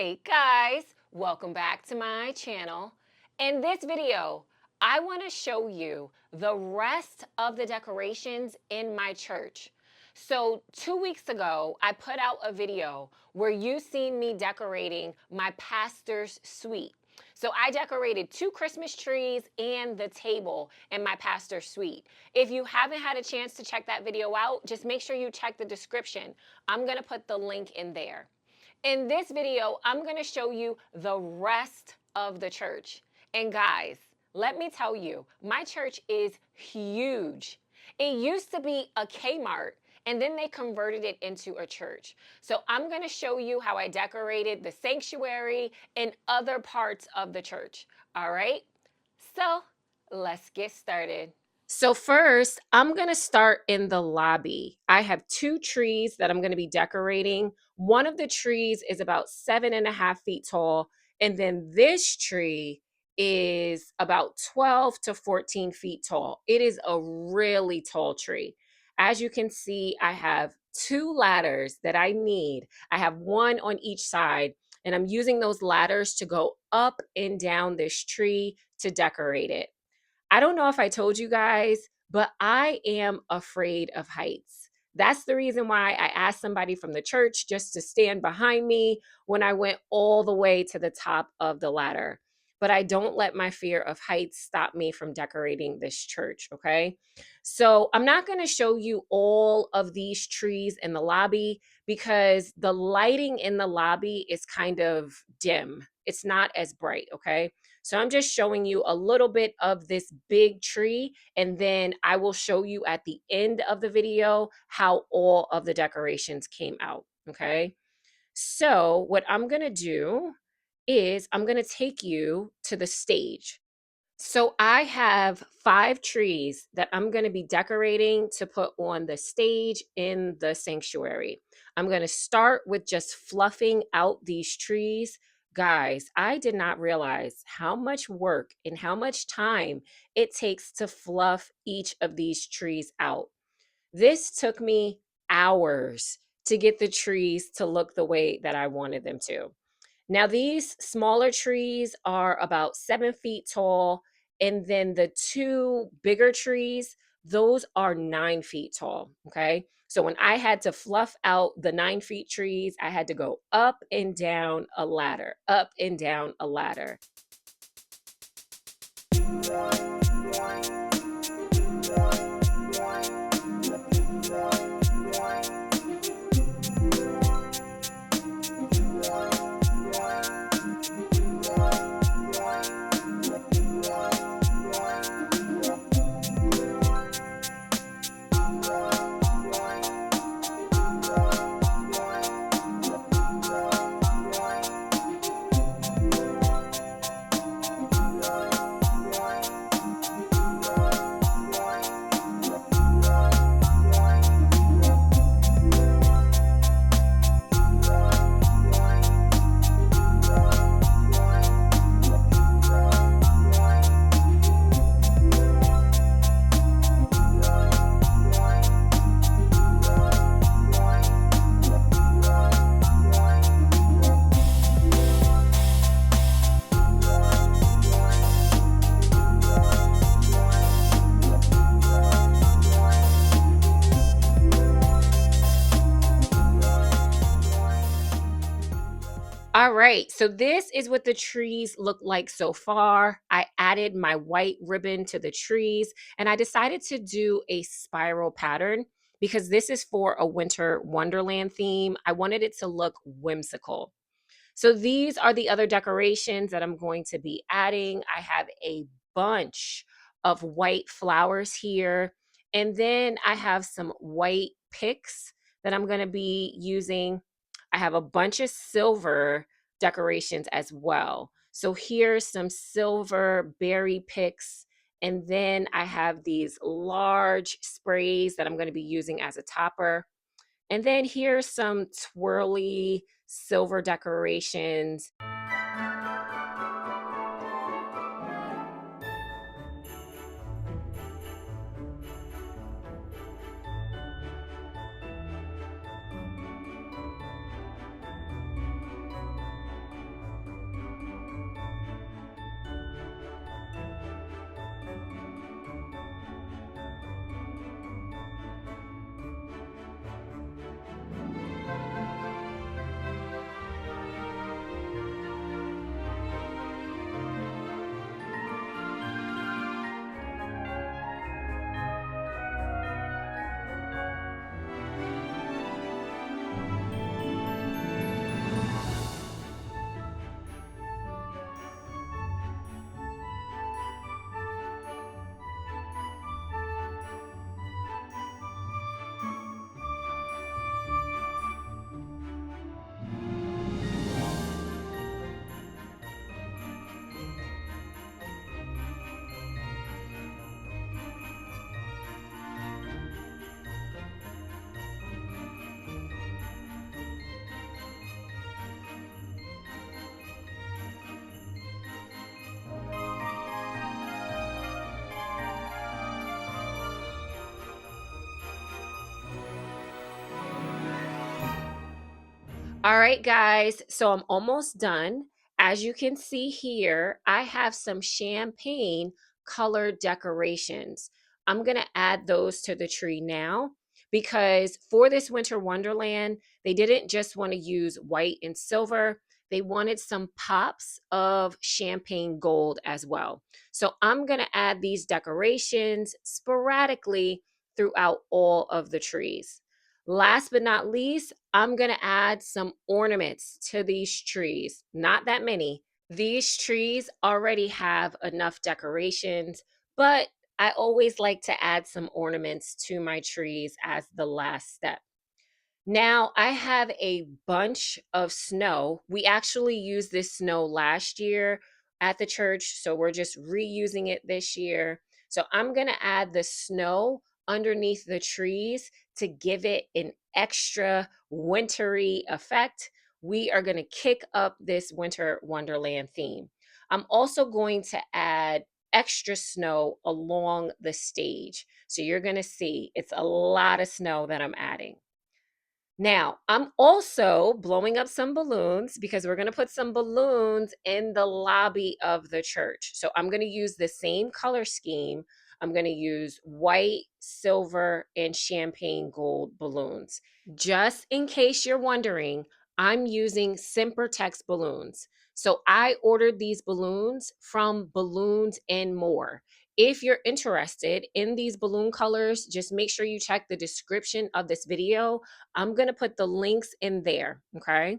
Hey guys, welcome back to my channel. In this video, I want to show you the rest of the decorations in my church. So 2 weeks ago, I put out a video where you seen me decorating my pastor's suite. So I decorated 2 Christmas trees and the table in my pastor's suite. If you haven't had a chance to check that video out, just make sure you check the description. I'm going to put the link in there. In this video, I'm going to show you the rest of the church. And guys, let me tell you, my church is huge. It used to be a Kmart, and then they converted it into a church. So I'm going to show you how I decorated the sanctuary and other parts of the church. All right? So let's get started. So first, I'm going to start in the lobby. I have 2 trees that I'm going to be decorating. One of the trees is about 7.5 feet tall, and then this tree is about 12 to 14 feet tall. It is a really tall tree. As you can see, I have 2 ladders that I need. I have one on each side, and I'm using those ladders to go up and down this tree to decorate it. I don't know if I told you guys, but I am afraid of heights. That's the reason why I asked somebody from the church just to stand behind me when I went all the way to the top of the ladder. But I don't let my fear of heights stop me from decorating this church, okay? So I'm not going to show you all of these trees in the lobby because the lighting in the lobby is kind of dim. It's not as bright, okay? So I'm just showing you a little bit of this big tree, and then I will show you at the end of the video how all of the decorations came out, okay? So what I'm gonna do is I'm gonna take you to the stage. So I have 5 trees that I'm going to be decorating to put on the stage in the sanctuary. I'm going to start with just fluffing out these trees. Guys, I did not realize how much work and how much time it takes to fluff each of these trees out. This took me hours to get the trees to look the way that I wanted them to. Now, these smaller trees are about 7 feet tall, and then the 2 bigger trees, those are 9 feet tall. Okay. So when I had to fluff out the 9 feet trees, I had to go up and down a ladder, up and down a ladder. All right, so this is what the trees look like so far. I added my white ribbon to the trees, and I decided to do a spiral pattern because this is for a winter wonderland theme. I wanted it to look whimsical. So these are the other decorations that I'm going to be adding. I have a bunch of white flowers here, and then I have some white picks that I'm going to be using. I have a bunch of silver decorations as well. So here's some silver berry picks. And then I have these large sprays that I'm going to be using as a topper. And then here's some twirly silver decorations. All right, guys, so I'm almost done. As you can see here, I have some champagne colored decorations. I'm going to add those to the tree now because for this winter wonderland, they didn't just want to use white and silver. They wanted some pops of champagne gold as well. So I'm going to add these decorations sporadically throughout all of the trees. Last but not least, I'm going to add some ornaments to these trees. Not that many. These trees already have enough decorations, but I always like to add some ornaments to my trees as the last step. Now, I have a bunch of snow. We actually used this snow last year at the church, so we're just reusing it this year. So I'm going to add the snow underneath the trees to give it an extra wintry effect. We are going to kick up this winter wonderland theme. I'm also going to add extra snow along the stage. So you're going to see it's a lot of snow that I'm adding. Now, I'm also blowing up some balloons because we're going to put some balloons in the lobby of the church. So I'm going to use the same color scheme. I'm going to use white, silver, and champagne gold balloons. Just in case you're wondering, I'm using Simpertex balloons. So I ordered these balloons from Balloons and More. If you're interested in these balloon colors, just make sure you check the description of this video. I'm going to put the links in there, okay?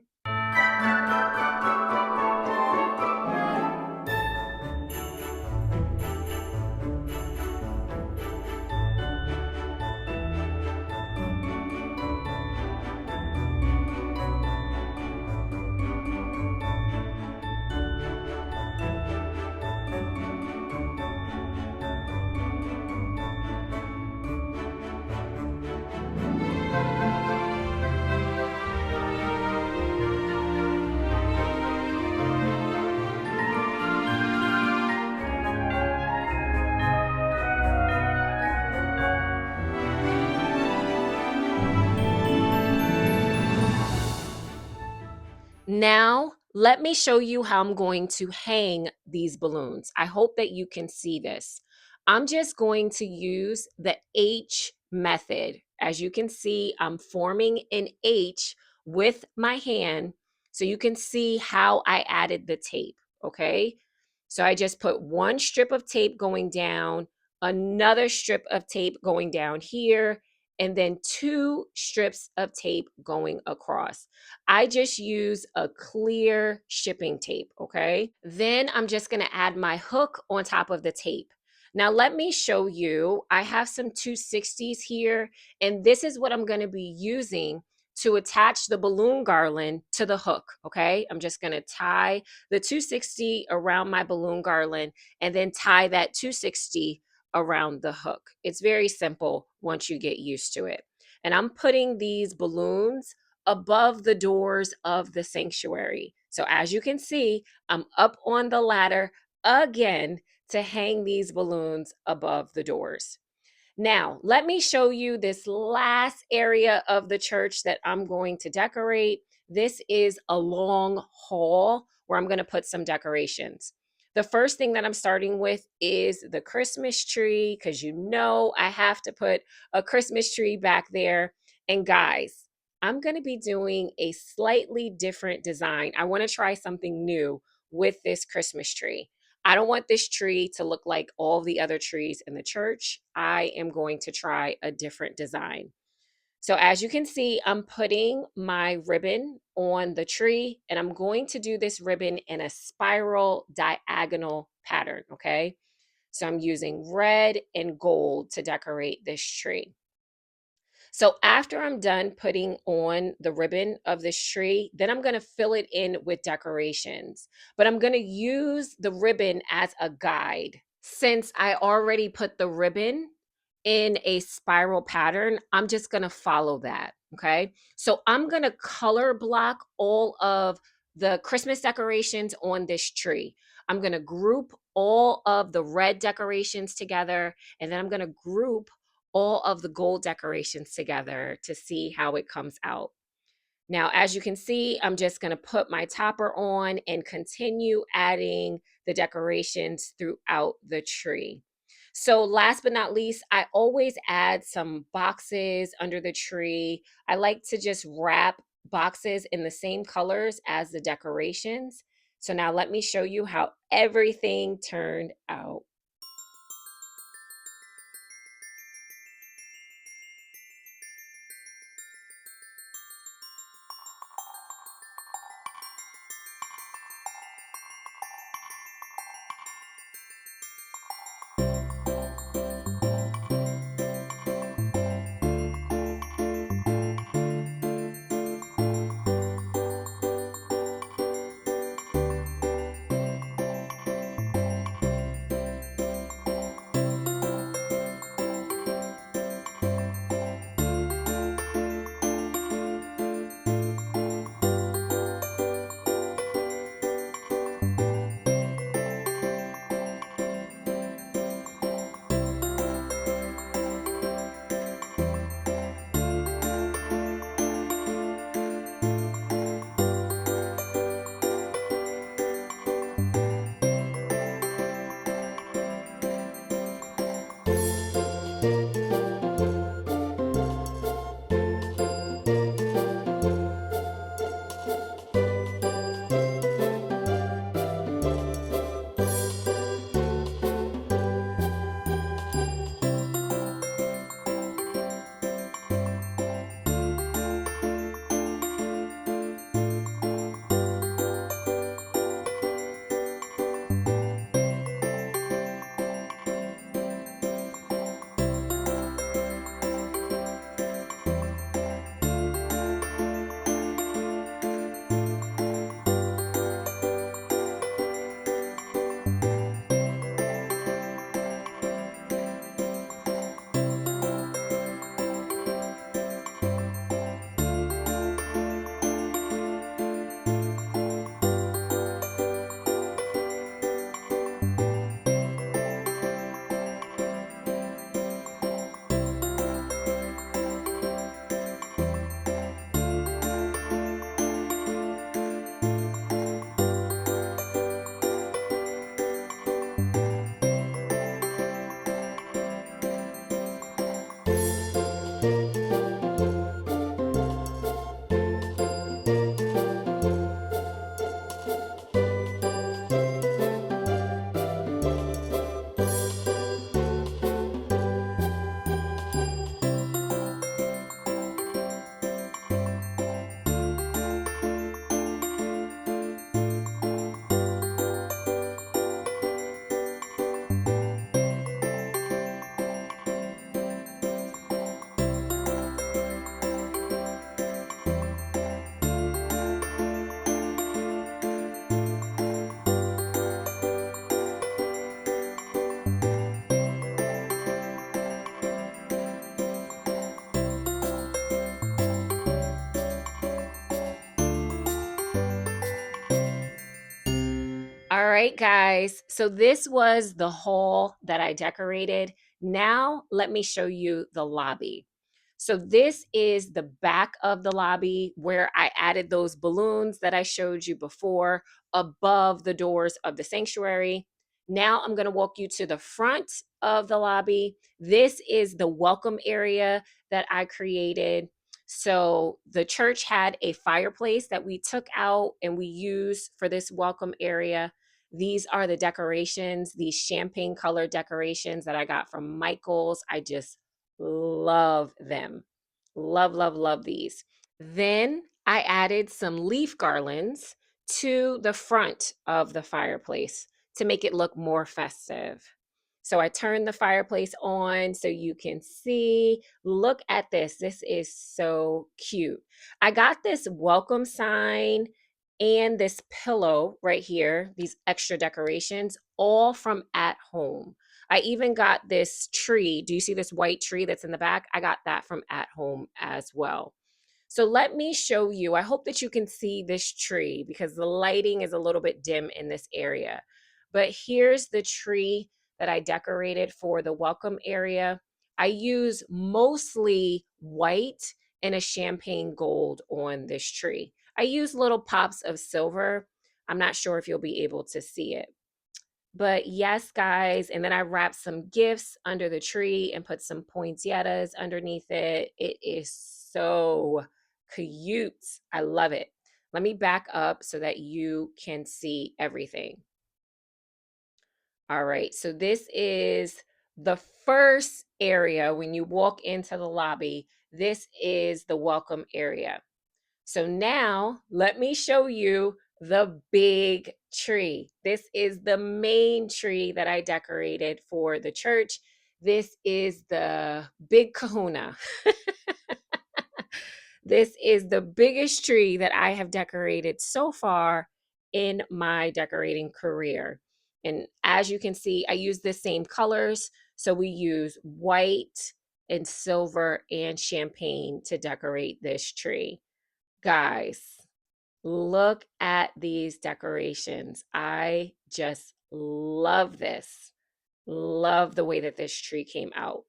Now, let me show you how I'm going to hang these balloons. I hope that you can see this. I'm just going to use the H method. As you can see, I'm forming an H with my hand so you can see how I added the tape, okay? So I just put one strip of tape going down, another strip of tape going down here, and then two strips of tape going across. I just use a clear shipping tape, okay? Then I'm just gonna add my hook on top of the tape. Now let me show you, I have some 260s here, and this is what I'm gonna be using to attach the balloon garland to the hook, okay? I'm just gonna tie the 260 around my balloon garland and then tie that 260 around the hook. It's very simple once you get used to it. And I'm putting these balloons above the doors of the sanctuary. So as you can see, I'm up on the ladder again to hang these balloons above the doors. Now, let me show you this last area of the church that I'm going to decorate. This is a long hall where I'm going to put some decorations. The first thing that I'm starting with is the Christmas tree because you know I have to put a Christmas tree back there. And guys, I'm going to be doing a slightly different design. I want to try something new with this Christmas tree. I don't want this tree to look like all the other trees in the church. I am going to try a different design. So as you can see, I'm putting my ribbon on the tree and I'm going to do this ribbon in a spiral diagonal pattern, okay? So I'm using red and gold to decorate this tree. So after I'm done putting on the ribbon of this tree, then I'm going to fill it in with decorations. But I'm going to use the ribbon as a guide. Since I already put the ribbon in a spiral pattern, I'm just going to follow that. Okay. So I'm going to color block all of the Christmas decorations on this tree. I'm going to group all of the red decorations together, and then I'm going to group all of the gold decorations together to see how it comes out. Now, as you can see, I'm just going to put my topper on and continue adding the decorations throughout the tree. So last but not least, I always add some boxes under the tree. I like to just wrap boxes in the same colors as the decorations. So now let me show you how everything turned out. All right, guys. So this was the hall that I decorated. Now let me show you the lobby. So this is the back of the lobby where I added those balloons that I showed you before above the doors of the sanctuary. Now I'm going to walk you to the front of the lobby. This is the welcome area that I created. So the church had a fireplace that we took out and we used for this welcome area. These are the decorations, these champagne color decorations that I got from Michaels. I just love them. Love, love, love these. Then I added some leaf garlands to the front of the fireplace to make it look more festive. So I turned the fireplace on so you can see. Look at this. This is so cute. I got this welcome sign and this pillow right here, these extra decorations, all from At Home. I even got this tree. Do you see this white tree that's in the back? I got that from At Home as well. So let me show you. I hope that you can see this tree because the lighting is a little bit dim in this area. But here's the tree that I decorated for the welcome area. I use mostly white and a champagne gold on this tree. I use little pops of silver. I'm not sure if you'll be able to see it. But yes, guys, and then I wrapped some gifts under the tree and put some poinsettias underneath it. It is so cute. I love it. Let me back up so that you can see everything. All right, so this is the first area when you walk into the lobby. This is the welcome area. So now let me show you the big tree. This is the main tree that I decorated for the church. This is the big kahuna. This is the biggest tree that I have decorated so far in my decorating career. And as you can see, I use the same colors. So we use white and silver and champagne to decorate this tree. Guys, look at these decorations. I just love this. Love the way that this tree came out.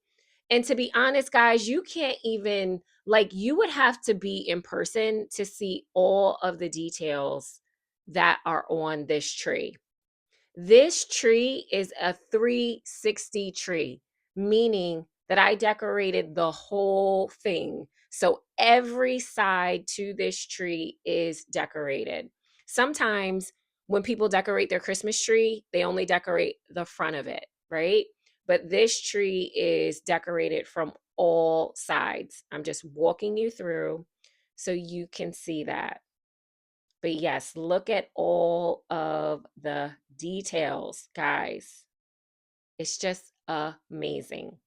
And to be honest, guys, you can't even, like, you would have to be in person to see all of the details that are on this tree. This tree is a 360 tree, meaning that I decorated the whole thing. So every side to this tree is decorated. Sometimes when people decorate their Christmas tree, they only decorate the front of it, right? But this tree is decorated from all sides. I'm just walking you through so you can see that. But yes, look at all of the details, guys. It's just amazing.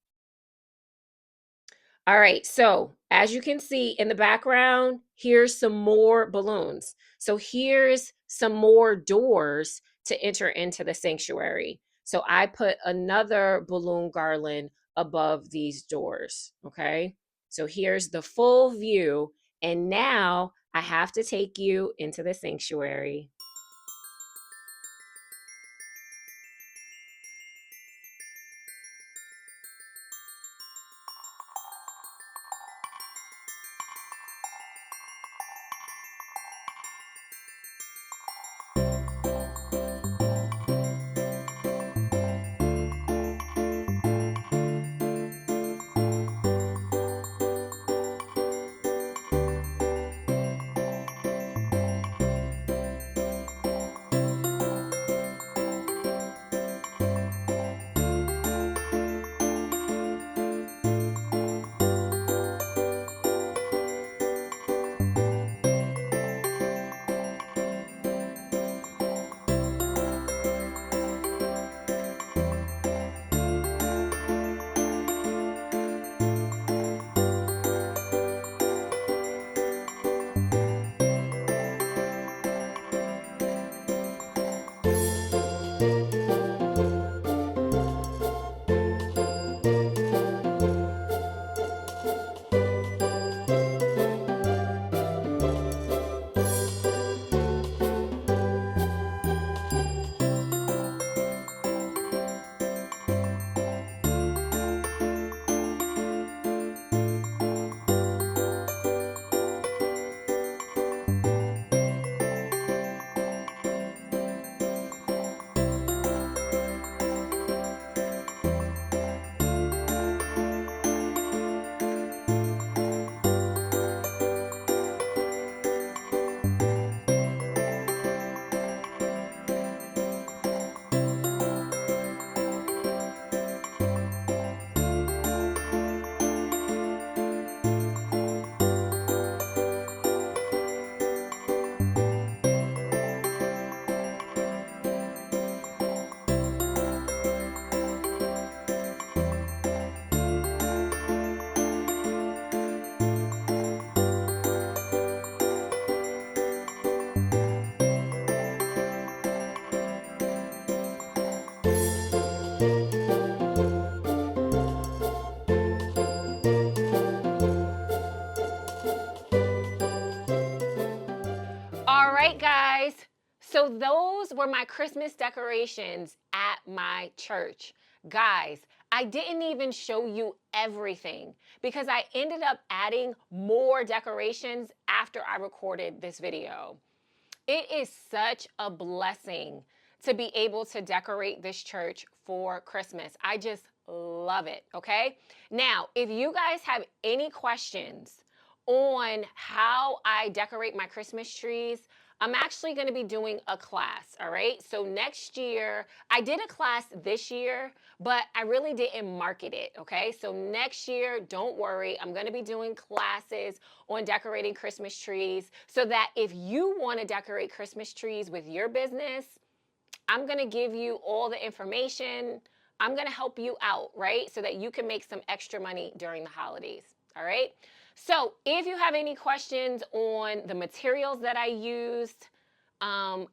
All right, so as you can see in the background, here's some more balloons. So here's some more doors to enter into the sanctuary. So I put another balloon garland above these doors, okay? So here's the full view, and now I have to take you into the sanctuary. All right, guys. So those were my Christmas decorations at my church. Guys, I didn't even show you everything because I ended up adding more decorations after I recorded this video. It is such a blessing to be able to decorate this church for Christmas. I just love it, okay? Now, if you guys have any questions on how I decorate my Christmas trees, I'm actually going to be doing a class, all right? So next year, I did a class this year, but I really didn't market it, okay? So next year, don't worry, I'm going to be doing classes on decorating Christmas trees so that if you want to decorate Christmas trees with your business, I'm going to give you all the information. I'm going to help you out, right? So that you can make some extra money during the holidays, all right? So if you have any questions on the materials that I used,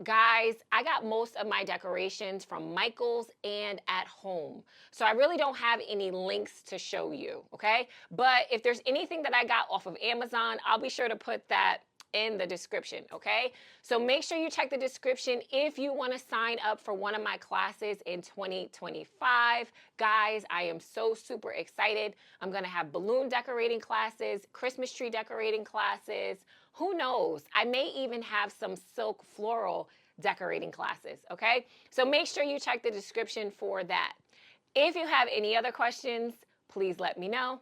guys, I got most of my decorations from Michaels and at home. So I really don't have any links to show you, okay? But if there's anything that I got off of Amazon, I'll be sure to put that in the description, okay? So make sure you check the description if you want to sign up for one of my classes in 2025. Guys, I am so super excited. I'm going to have balloon decorating classes, Christmas tree decorating classes. Who knows? I may even have some silk floral decorating classes, okay? So make sure you check the description for that. If you have any other questions, please let me know,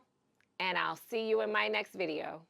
and I'll see you in my next video.